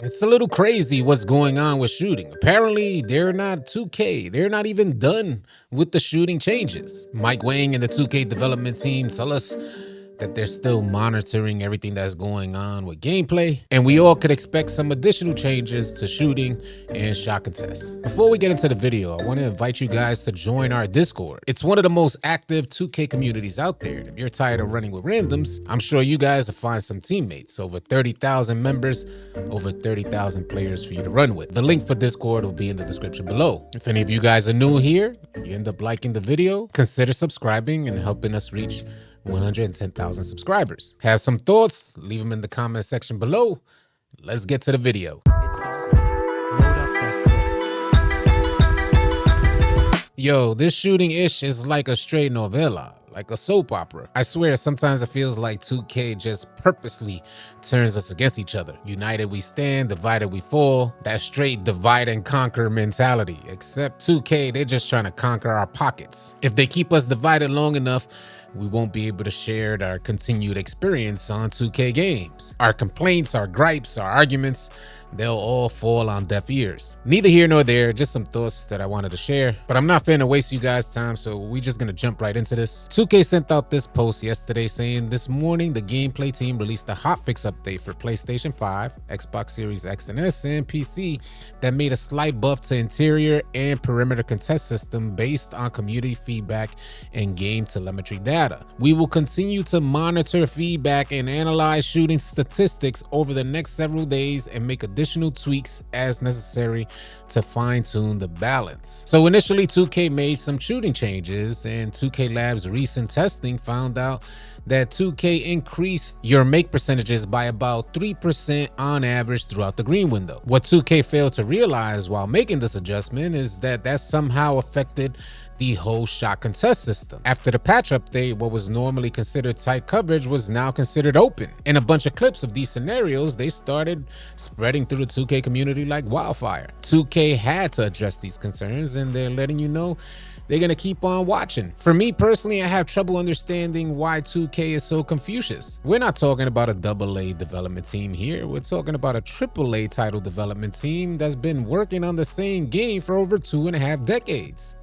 It's a little crazy what's going on with shooting. Apparently, they're not 2K. They're not even done with the shooting changes. Mike Wang and the 2K development team tell us that they're still monitoring everything that's going on with gameplay, and we all could expect some additional changes to shooting and shot contests. Before we get into the video, I want to invite you guys to join our Discord. It's one of the most active 2K communities out there. If you're tired of running with randoms, I'm sure you guys will find some teammates. Over 30,000 members, over 30,000 players for you to run with. The link for Discord will be in the description below. If any of you guys are new here, you end up liking the video, consider subscribing and helping us reach 110,000 subscribers. Have some thoughts? Leave them in the comment section below. Let's get to the video. It's AllCity. Load up that clip. Yo, this shooting ish is like a straight novella, like a soap opera. I swear, sometimes it feels like 2K just purposely turns us against each other. United we stand, divided we fall. That straight divide and conquer mentality. Except 2K, they're just trying to conquer our pockets. If they keep us divided long enough, we won't be able to share our continued experience on 2K games. Our complaints, our gripes, our arguments, they'll all fall on deaf ears. Neither here nor there, just some thoughts that I wanted to share. But I'm not finna waste you guys' time, so we're just gonna jump right into this. 2K sent out this post yesterday saying this morning the gameplay team released a hotfix update for PlayStation 5, Xbox Series X and S, and PC that made a slight buff to interior and perimeter contest system based on community feedback and game telemetry data. We will continue to monitor feedback and analyze shooting statistics over the next several days and make additional tweaks as necessary to fine-tune the balance. So initially 2K made some shooting changes, and 2K Labs recent testing found out that 2K increased your make percentages by about 3% on average throughout the green window. What 2K failed to realize while making this adjustment is that somehow affected the whole shot contest system. After the patch update, what was normally considered tight coverage was now considered open. And a bunch of clips of these scenarios, they started spreading through the 2K community like wildfire. 2K had to address these concerns, and they're letting you know they're gonna keep on watching. For me personally, I have trouble understanding why 2K is so Confucius. We're not talking about a AA development team here. We're talking about a AAA title development team that's been working on the same game for over 2.5 decades.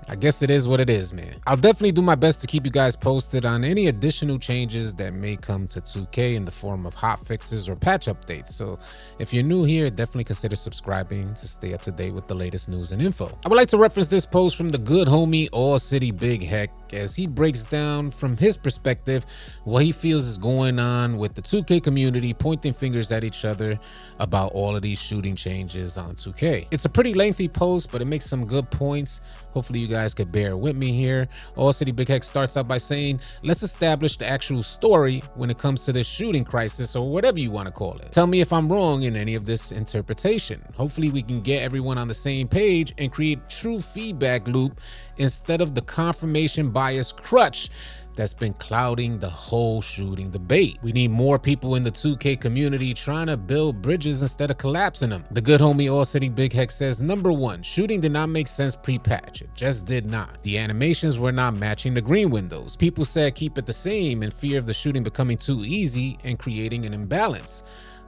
I guess it is what it is, man. I'll definitely do my best to keep you guys posted on any additional changes that may come to 2K in the form of hot fixes or patch updates. So if you're new here, definitely consider subscribing to stay up to date with the latest news and info. I would like to reference this post from the good homie AllCity Big Heck as he breaks down from his perspective what he feels is going on with the 2K community, pointing fingers at each other about all of these shooting changes on 2K. It's a pretty lengthy post, but it makes some good points. Hopefully you guys could bear with me here. AllCity Big Heck starts out by saying, let's establish the actual story when it comes to this shooting crisis, or whatever you want to call it. Tell me if I'm wrong in any of this interpretation. Hopefully we can get everyone on the same page and create true feedback loop instead of the confirmation bias crutch that's been clouding the whole shooting debate. We need more people in the 2K community trying to build bridges instead of collapsing them. The good homie AllCity Big Heck says, number one, shooting did not make sense pre-patch. It just did not. The animations were not matching the green windows. People said keep it the same in fear of the shooting becoming too easy and creating an imbalance.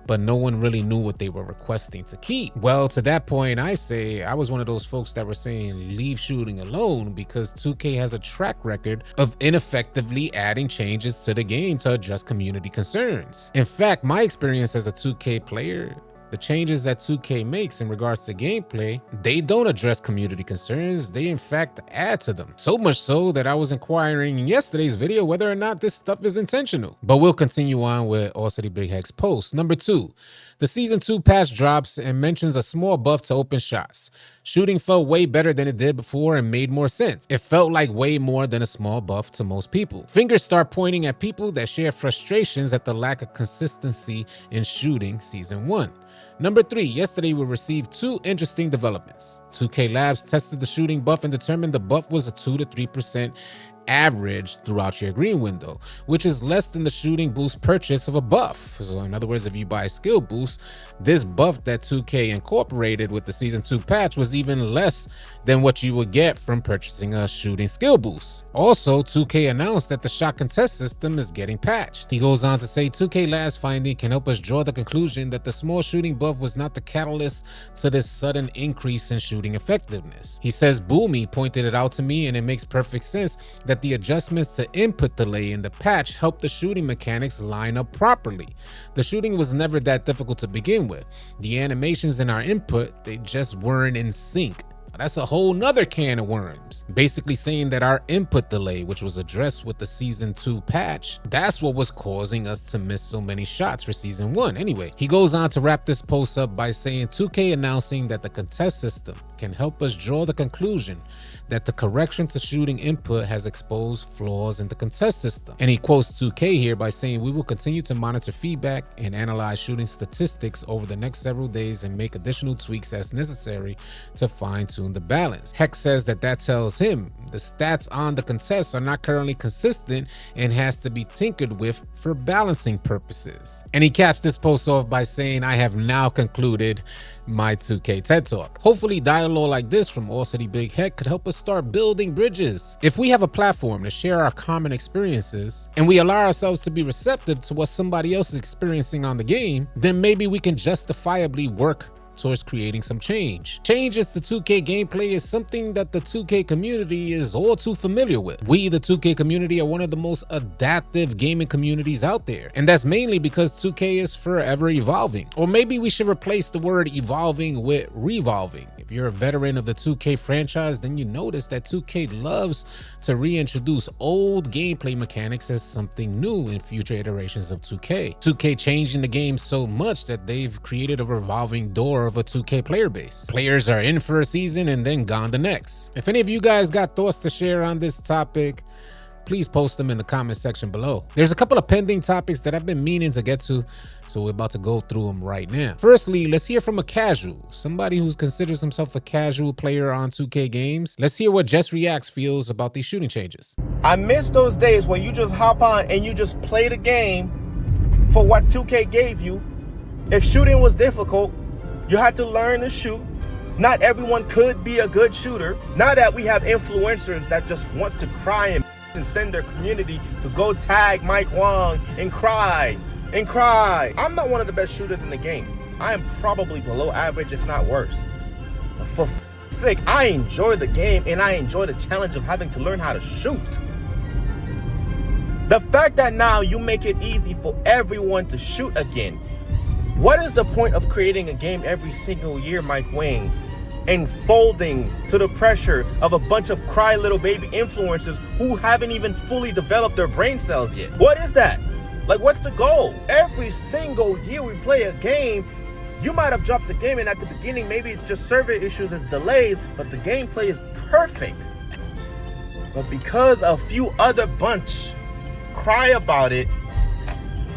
But no one really knew what they were requesting to keep. Well, to that point, I say I was one of those folks that were saying leave shooting alone because 2K has a track record of ineffectively adding changes to the game to address community concerns. In fact, my experience as a 2K player, the changes that 2K makes in regards to gameplay, they don't address community concerns. They in fact add to them. So much so that I was inquiring in yesterday's video whether or not this stuff is intentional. But we'll continue on with AllCity Big Heck's post. Number two, the Season 2 patch drops and mentions a small buff to open shots. Shooting felt way better than it did before and made more sense. It felt like way more than a small buff to most people. Fingers start pointing at people that share frustrations at the lack of consistency in shooting Season 1. Number three, yesterday we received two interesting developments. 2K Labs tested the shooting buff and determined the buff was a 2 to 3% average throughout your green window, which is less than the shooting boost purchase of a buff. So in other words, if you buy a skill boost, this buff that 2K incorporated with the Season 2 patch was even less than what you would get from purchasing a shooting skill boost. Also, 2K announced that the shot contest system is getting patched. He goes on to say 2K last finding can help us draw the conclusion that the small shooting buff was not the catalyst to this sudden increase in shooting effectiveness. He says Boomy pointed it out to me, and it makes perfect sense that the adjustments to input delay in the patch helped the shooting mechanics line up properly. The shooting was never that difficult to begin with. The animations in our input, they just weren't in sync. That's a whole nother can of worms. Basically saying that our input delay, which was addressed with the Season 2 patch, that's what was causing us to miss so many shots for Season 1. Anyway, he goes on to wrap this post up by saying 2K announcing that the contest system can help us draw the conclusion that the correction to shooting input has exposed flaws in the contest system. And he quotes 2K here by saying, we will continue to monitor feedback and analyze shooting statistics over the next several days and make additional tweaks as necessary to fine-tune the balance. Heck says that tells him the stats on the contests are not currently consistent and has to be tinkered with for balancing purposes. And he caps this post off by saying, I have now concluded my 2K TED Talk. Hopefully dialogue like this from AllCity Big Head could help us start building bridges. If we have a platform to share our common experiences and we allow ourselves to be receptive to what somebody else is experiencing on the game, then maybe we can justifiably work towards creating some change. Changes to 2K gameplay is something that the 2K community is all too familiar with. We, the 2K community, are one of the most adaptive gaming communities out there. And that's mainly because 2K is forever evolving. Or maybe we should replace the word evolving with revolving. If you're a veteran of the 2K franchise, then you notice that 2K loves to reintroduce old gameplay mechanics as something new in future iterations of 2K. 2K changing the game so much that they've created a revolving door of a 2K player base. Players are in for a season and then gone the next. If any of you guys got thoughts to share on this topic, please post them in the comment section below. There's a couple of pending topics that I've been meaning to get to, so we're about to go through them right now. Firstly, let's hear from a casual, somebody who considers himself a casual player on 2K games. Let's hear what Just Reacts feels about these shooting changes. I miss those days where you just hop on and you just play the game for what 2K gave you. If shooting was difficult, you had to learn to shoot. Not everyone could be a good shooter. Now that we have influencers that just wants to cry and send their community to go tag Mike Wong and cry. I'm not one of the best shooters in the game. I am probably below average, if not worse. But for sake, I enjoy the game and I enjoy the challenge of having to learn how to shoot. The fact that now you make it easy for everyone to shoot again. What is the point of creating a game every single year, Mike Wang, and folding to the pressure of a bunch of cry little baby influencers who haven't even fully developed their brain cells yet? What is that? Like, what's the goal? Every single year we play a game, you might have dropped the game and at the beginning maybe it's just server issues, it's delays, but the gameplay is perfect. But because a few other bunch cry about it,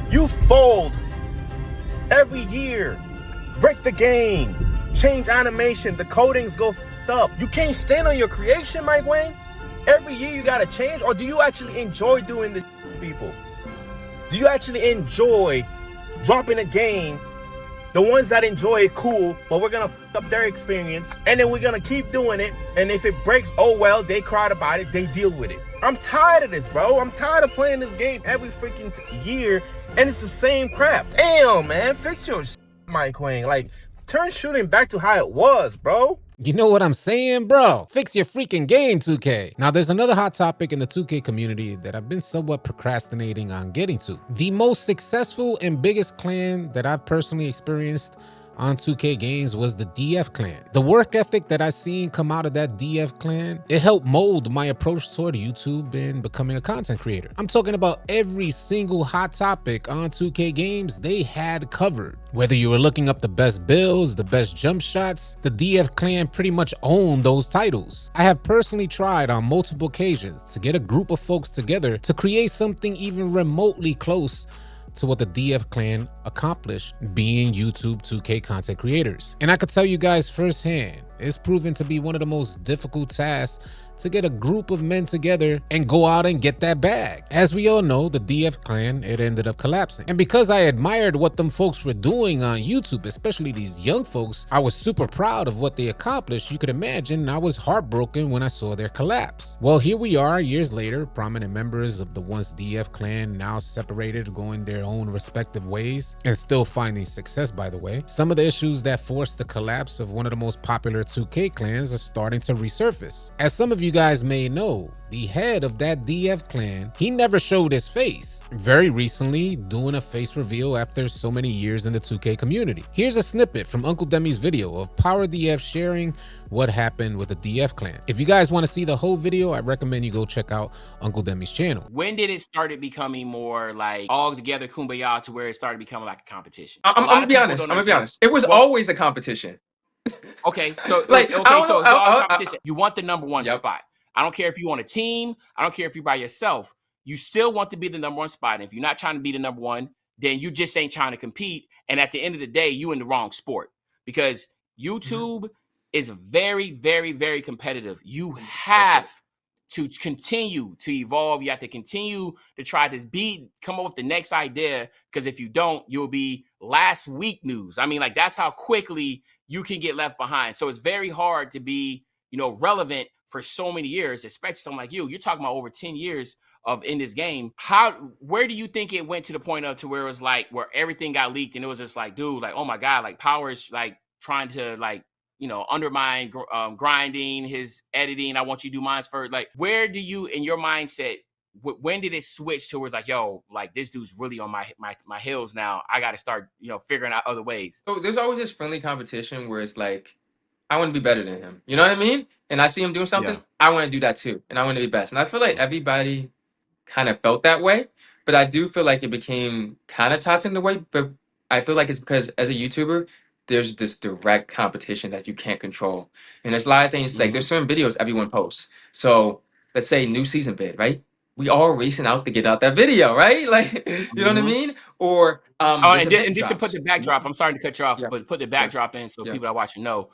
you fold every year, break the game, change animation, the codings go up. You can't stand on your creation, Mike Wayne. Every year you gotta change. Or do you actually enjoy doing this, people? Do you actually enjoy dropping a game? The ones that enjoy it, cool, but we're gonna f up their experience and then we're gonna keep doing it. And if it breaks, oh well, they cried about it, they deal with it. I'm tired of this, bro. I'm tired of playing this game every freaking year and it's the same crap. Damn, man, fix your shit, Mike Wayne. Like, turn shooting back to how it was, bro. You know what I'm saying, bro? Fix your freaking game, 2K. Now, there's another hot topic in the 2K community that I've been somewhat procrastinating on getting to. The most successful and biggest clan that I've personally experienced on 2K games was the DF clan. The work ethic that I seen come out of that DF clan, it helped mold my approach toward YouTube and becoming a content creator. I'm talking about every single hot topic on 2K games they had covered. Whether you were looking up the best builds, the best jump shots, the DF clan pretty much owned those titles. I have personally tried on multiple occasions to get a group of folks together to create something even remotely close to what the DF clan accomplished being YouTube 2K content creators. And I could tell you guys firsthand, it's proven to be one of the most difficult tasks to get a group of men together and go out and get that bag. As we all know, the DF clan, it ended up collapsing. And because I admired what them folks were doing on YouTube, especially these young folks, I was super proud of what they accomplished. You could imagine I was heartbroken when I saw their collapse. Well, here we are years later, prominent members of the once DF clan now separated, going their own respective ways, and still finding success, by the way. Some of the issues that forced the collapse of one of the most popular 2K clans are starting to resurface. As some of you guys may know, the head of that DF clan, he never showed his face. Very recently, doing a face reveal after so many years in the 2K community. Here's a snippet from Uncle Demi's video of Power DF sharing what happened with the DF clan. If you guys want to see the whole video, I recommend you go check out Uncle Demi's channel. When did it started becoming more like all together kumbaya to where it started becoming like a competition? I'm gonna be honest. It was always a competition. Okay, so Like, so I it's don't- all I- competition. You want the number one Yep. spot. I don't care if you on a team. I don't care if you're by yourself. You still want to be the number one spot. And if you're not trying to be the number one, then you just ain't trying to compete. And at the end of the day, you in the wrong sport because YouTube is very, very, very competitive. You have to continue to evolve. You have to continue to try to come up with the next idea. Because if you don't, you'll be last week news. I mean, like that's how quickly you can get left behind. So it's very hard to be, relevant for so many years, especially someone like you. You're talking about over 10 years of in this game. Where do you think it went to the point of to where it was like where everything got leaked and it was just like, dude, like, oh my God, like Power is like trying to like, undermine grinding his editing. I want you to do mine first. Like, where do you, in your mindset, when did it switch to where it's like, yo, like this dude's really on my heels now. I got to start, figuring out other ways. So there's always this friendly competition where it's like, I want to be better than him. You know what I mean? And I see him doing something, Yeah. I want to do that too. And I want to be best. And I feel like everybody kind of felt that way. But I do feel like it became kind of toxic in the way. But I feel like it's because as a YouTuber, there's this direct competition that you can't control. And there's a lot of things like there's certain videos everyone posts. So let's say new season vid, right? We all racing out to get out that video, right? Like, you know what I mean? Or and just to put the backdrop, I'm sorry to cut you off, Yeah. but put the backdrop in so Yeah. people that are watching know.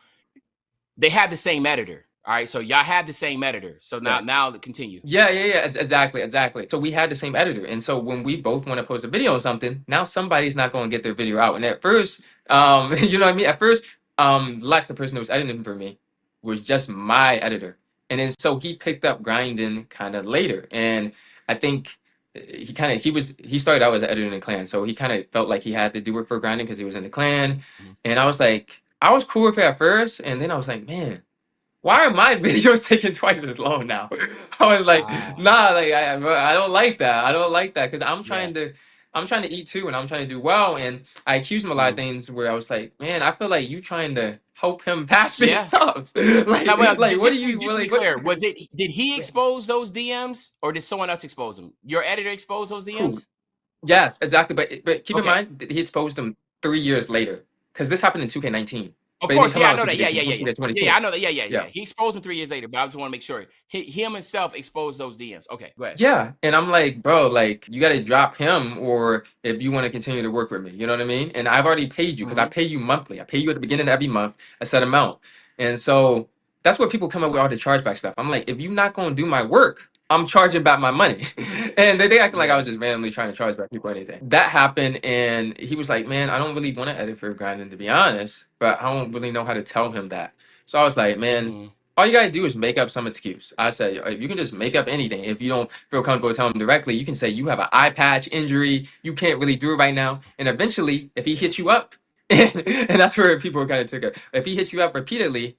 They have the same editor. All right. So y'all have the same editor. So now continue. Yeah, exactly. So we had the same editor, and so when we both want to post a video on something, now somebody's not going to get their video out. And at first, you know what I mean. At first, like the person who was editing for me was just my editor, and then so he picked up grinding kind of later, and I think he started out as an editor in the clan, so he kind of felt like he had to do it for grinding because he was in the clan, and I was like, I was cool with it at first, and then I was like, man, why are my videos taking twice as long now? I was like, nah, like I don't like that. I don't like that because I'm trying to eat too, and I'm trying to do well. And I accused him of a lot of things where I was like, man, I feel like you trying to help him pass me subs. Like, Now, well, like what just, are you? just to Like, be clear, did he expose those DMs or did someone else expose them? Your editor exposed those DMs? Yes, exactly. But keep in Okay. mind that he exposed them 3 years later because this happened in 2K19. Of But it didn't course, come yeah, I out know that. until Yeah, 2020. I know that. Yeah. Yeah. He exposed them 3 years later, but I just want to make sure him himself exposed those DMs. Okay, go ahead. Yeah, and I'm like, bro, like you got to drop him, or if you want to continue to work with me, you know what I mean? And I've already paid you because I pay you monthly. I pay you at the beginning of every month a set amount, and so that's what people come up with all the chargeback stuff. I'm like, if you're not gonna do my work, I'm charging back my money. And they acting like I was just randomly trying to charge back people or anything. That happened, and he was like, man, I don't really want to edit for grinding, to be honest, but I don't really know how to tell him that. So I was like, man, all you gotta do is make up some excuse. I said, if you can just make up anything. If you don't feel comfortable telling him directly, you can say you have an eye patch injury, you can't really do it right now. And eventually, if he hits you up, and that's where people kind of took it. If he hits you up repeatedly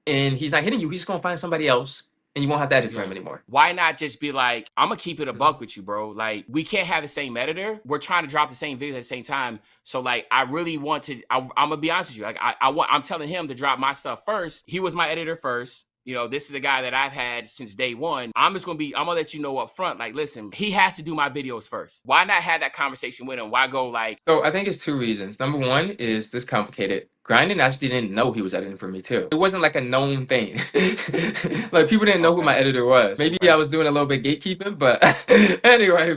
and he's not hitting you, he's gonna find somebody else, and you won't have to edit for him anymore. Why not just be like, I'm gonna keep it a buck with you, bro? Like, we can't have the same editor. We're trying to drop the same videos at the same time. So, like, I really want to. I'm gonna be honest with you. Like, I'm telling him to drop my stuff first. He was my editor first. This is a guy that I've had since day one. I'm gonna let you know up front, like, listen, he has to do my videos first. Why not have that conversation with him? Why go like? So I think it's 2 reasons. Number one is this complicated. Grinding actually didn't know he was editing for me too. It wasn't like a known thing. Like people didn't know who my editor was. Maybe I was doing a little bit gatekeeping, but anyway,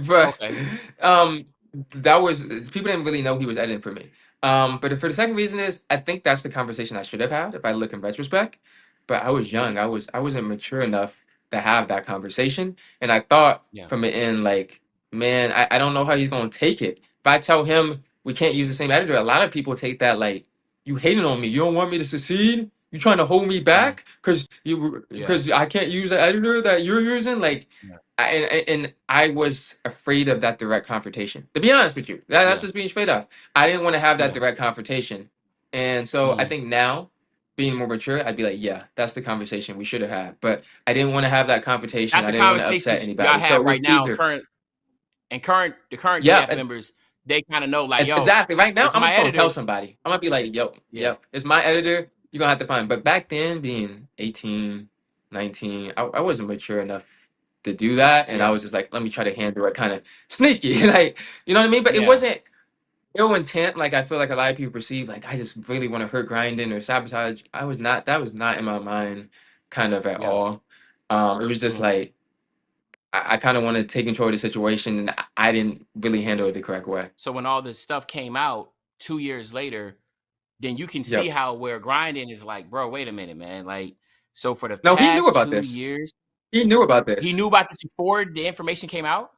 that was, people didn't really know he was editing for me. But for the second reason is I think that's the conversation I should have had if I look in retrospect. But I was young. I wasn't mature enough to have that conversation. And I thought Yeah. from the end, like, man, I don't know how he's gonna take it. If I tell him we can't use the same editor, a lot of people take that like, you hating on me. You don't want me to succeed. You trying to hold me back Yeah. because I can't use the editor that you're using. Like, Yeah. and I was afraid of that direct confrontation. To be honest with you, that's Yeah. just being straight up. I didn't want to have that Yeah. direct confrontation, and so I Mhm. think now, being more mature, I'd be like, yeah, that's the conversation we should have had. But I didn't want to have that confrontation. That's I the didn't want to upset conversations y'all anybody. So have it was right now. either, The current yeah, DF members, they kind of know like, yo, exactly. Right now, it's I'm my just gonna tell editor. somebody. I'm gonna be like, yo, Yeah. it's my editor. You're gonna have to find. But back then, being 18, 19, I wasn't mature enough to do that, and I Yeah. was just like, let me try to handle it kind of sneaky, like, you know what I mean? But it Yeah. wasn't ill intent, like I feel like a lot of people perceive, like I just really want to hurt grinding or sabotage. I was not. That was not in my mind, kind of at Yeah. all. It was just Mhm. like I kind of wanted to take control of the situation, and I didn't really handle it the correct way. So when all this stuff came out 2 years later, then you can see Yep. how where grinding is like, bro, wait a minute, man. Like, so for the No, he knew past about 2 this. years, He knew about he this. knew about this before the information came out.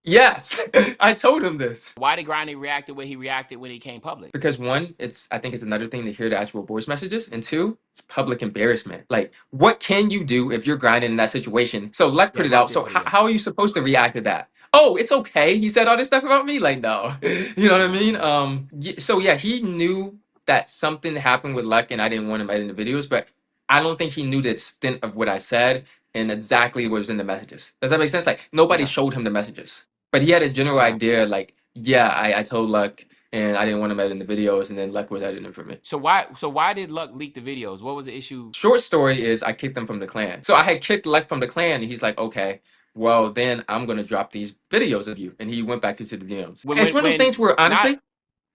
Yes, I told him this. Why did grinding react the way he reacted when it came public? Because one, I think it's another thing to hear the actual voice messages, and two, it's public embarrassment. Like, what can you do if you're grinding in that situation? So Leck put Yeah, it Luck out. did So put it in. how are you supposed to react to that? Oh, it's okay. He said all this stuff about me. Like, no, you know what I mean? So yeah, he knew that something happened with Leck, and I didn't want him editing the videos, but I don't think he knew the extent of what I said and exactly what was in the messages. Does that make sense? Like, nobody Yeah. showed him the messages, but he had a general Yeah. idea. Like, yeah, I told Luck, and I didn't want him editing the videos, and then Luck was editing for me. So why did Luck leak the videos? What was the issue? Short story is I kicked him from the clan. So I had kicked Luck from the clan, and he's like, okay, well then I'm gonna drop these videos of you, and he went back to the DMs. When It's one of those when things where not honestly,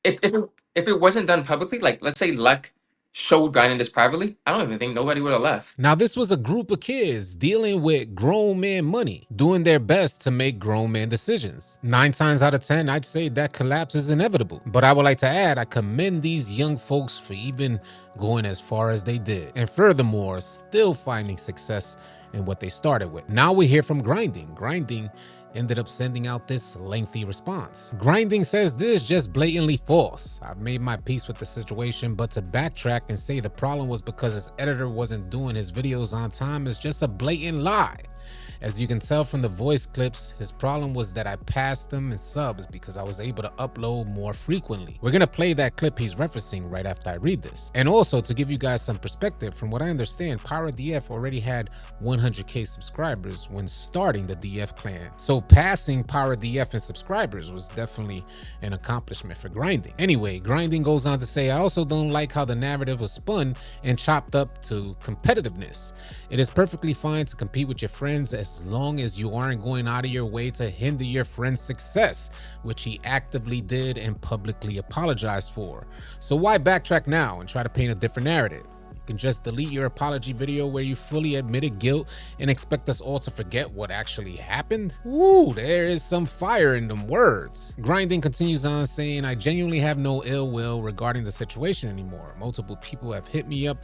if it wasn't done publicly, like let's say Luck showed grinding this privately, I don't even think nobody would have left. Now, this was a group of kids dealing with grown man money, doing their best to make grown man decisions. 9 times out of 10, I'd say that collapse is inevitable. But I would like to add, I commend these young folks for even going as far as they did. And furthermore, still finding success in what they started with. Now we hear from Grinding. Grinding ended up sending out this lengthy response. Grinding says this is just blatantly false. I've made my peace with the situation, but to backtrack and say the problem was because his editor wasn't doing his videos on time is just a blatant lie. As you can tell from the voice clips, his problem was that I passed him in subs because I was able to upload more frequently. We're gonna play that clip he's referencing right after I read this. And also to give you guys some perspective, from what I understand, Power DF already had 100k subscribers when starting the DF clan. So passing Power DF in subscribers was definitely an accomplishment for Grinding. Anyway, Grinding goes on to say, I also don't like how the narrative was spun and chopped up to competitiveness. It is perfectly fine to compete with your friends as long as you aren't going out of your way to hinder your friend's success, which he actively did and publicly apologized for. So why backtrack now and try to paint a different narrative? You can just delete your apology video where you fully admitted guilt and expect us all to forget what actually happened? Ooh, there is some fire in them words. Grinding continues on saying, I genuinely have no ill will regarding the situation anymore. Multiple people have hit me up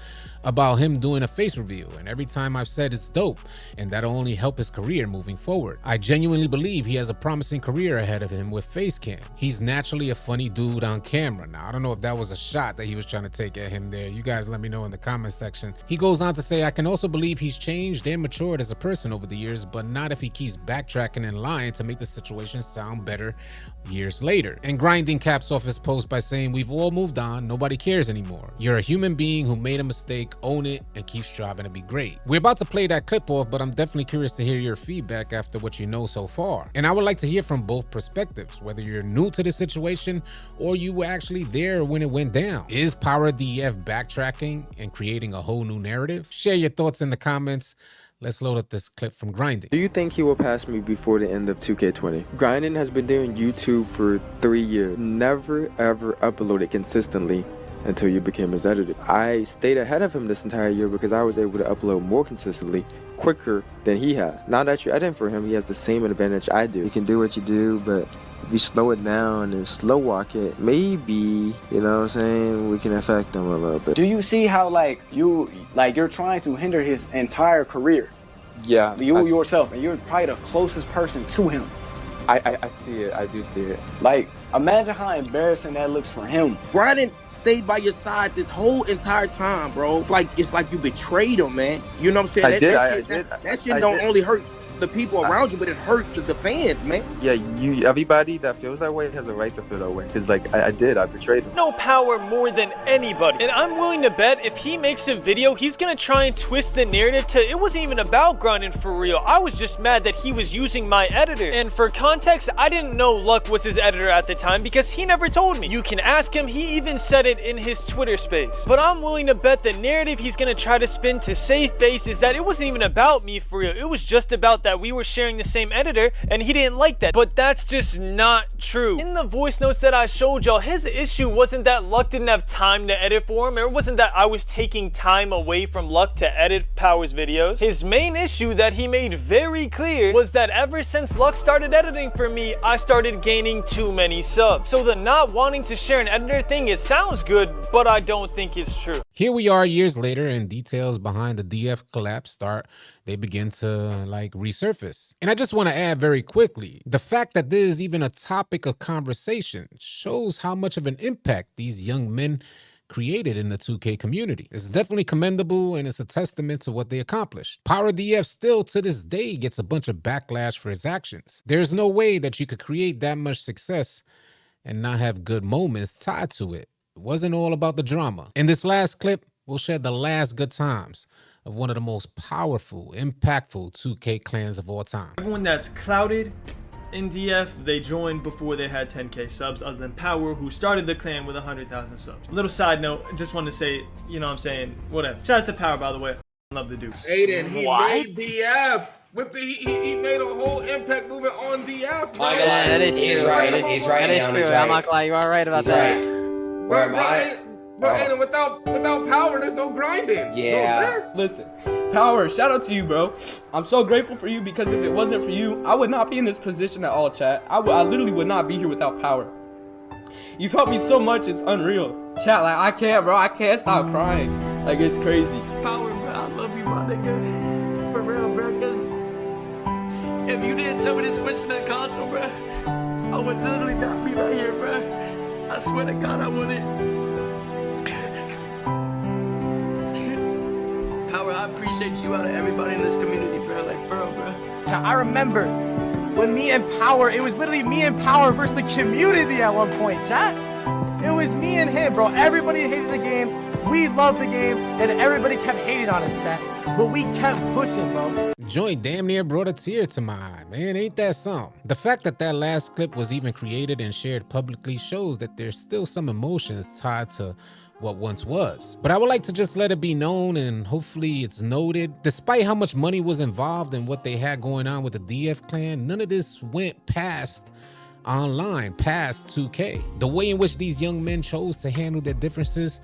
about him doing a face reveal, and every time I've said it's dope and that'll only help his career moving forward. I genuinely believe he has a promising career ahead of him with face cam. He's naturally a funny dude on camera. Now, I don't know if that was a shot that he was trying to take at him there. You guys let me know in the comment section. He goes on to say, I can also believe he's changed and matured as a person over the years, but not if he keeps backtracking and lying to make the situation sound better years later. And Grinding caps off his post by saying, we've all moved on, nobody cares anymore. You're a human being who made a mistake, own it, and keep striving to be great. We're about to play that clip off, but I'm definitely curious to hear your feedback after what you know so far. And I would like to hear from both perspectives, whether you're new to the situation or you were actually there when it went down. Is Power DF backtracking and creating a whole new narrative? Share your thoughts in the comments. Let's load up this clip from Grinding. Do you think he will pass me before the end of 2K20? Grinding has been doing YouTube for 3 years. Never ever uploaded consistently until you became his editor. I stayed ahead of him this entire year because I was able to upload more consistently, quicker than he has. Now that you're editing for him, he has the same advantage I do. You can do what you do, but if you slow it down and slow walk it, maybe, you know what I'm saying, we can affect him a little bit. Do you see how you're trying to hinder his entire career Yeah, You yourself, and you're probably the closest person to him. I see it. I do see it. Like, imagine how embarrassing that looks for him. Grinding stayed by your side this whole entire time, bro. It's like you betrayed him, man. You know what I'm saying? That shit don't only hurt the people around you, but it hurt the fans, man. Yeah, everybody that feels that way has a right to feel that way. Because, like, I betrayed him. No power more than anybody. And I'm willing to bet if he makes a video, he's gonna try and twist the narrative to it wasn't even about grinding for real. I was just mad that he was using my editor. And for context, I didn't know Luck was his editor at the time because he never told me. You can ask him, he even said it in his Twitter space. But I'm willing to bet the narrative he's gonna try to spin to save face is that it wasn't even about me for real. It was just about that we were sharing the same editor and he didn't like that. But that's just not true. In the voice notes that I showed y'all, his issue wasn't that Luck didn't have time to edit for him, or it wasn't that I was taking time away from Luck to edit Power's videos. His main issue that he made very clear was that ever since Luck started editing for me, I started gaining too many subs. So the not wanting to share an editor thing, it sounds good, but I don't think it's true. Here we are years later, and details behind the DF collapse they begin to resurface. And I just want to add very quickly, the fact that this is even a topic of conversation shows how much of an impact these young men created in the 2K community. It's definitely commendable, and it's a testament to what they accomplished. Power DF still to this day gets a bunch of backlash for his actions. There's no way that you could create that much success and not have good moments tied to it. It wasn't all about the drama. In this last clip, we'll share the last good times of one of the most powerful, impactful 2K clans of all time. Everyone that's clouded in DF, they joined before they had 10K subs, other than Power, who started the clan with 100,000 subs. Little side note, just wanted to say, you know what I'm saying, whatever. Shout out to Power, by the way. I love the dude. Aiden, he made DF. He made a whole impact movement on DF. Oh, yeah, that is true. He's right. He's right. That is true. I'm not gonna lie, you are right about that. Where am I? Bro, Aiden, without Power, there's no grinding. Yeah. No Listen, Power, shout out to you, bro. I'm so grateful for you because if it wasn't for you, I would not be in this position at all, chat. I literally would not be here without Power. You've helped me so much, it's unreal. Chat, I can't stop crying. It's crazy. Power, bro, I love you, my nigga. For real, bro, cause if you didn't tell me to switch to the console, bro, I would literally not be right here, bro. I swear to God, I wouldn't. Power, I appreciate you out of everybody in this community, bro. For real, bro. I remember when me and Power, it was literally me and Power versus the community at one point, chat. It was me and him, bro. Everybody hated the game. We loved the game, and everybody kept hating on us, chat. But we kept pushing, bro. Joint damn near brought a tear to my eye, man. Ain't that something? The fact that last clip was even created and shared publicly shows that there's still some emotions tied to what once was. But I would like to just let it be known, and hopefully it's noted, despite how much money was involved in what they had going on with the DF clan, none of this went past 2K. The way in which these young men chose to handle their differences,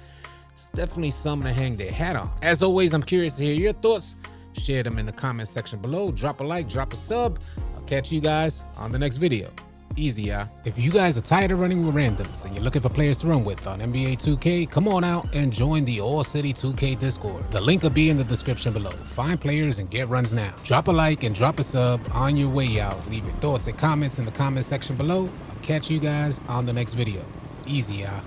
it's definitely something to hang their hat on. As always, I'm curious to hear your thoughts. Share them in the comment section below. Drop a like, drop a sub. I'll catch you guys on the next video. Easy, y'all. If you guys are tired of running with randoms and you're looking for players to run with on NBA 2K, come on out and join the AllCity 2K Discord. The link will be in the description below. Find players and get runs now. Drop a like and drop a sub on your way out. Leave your thoughts and comments in the comment section below. I'll catch you guys on the next video. Easy, y'all.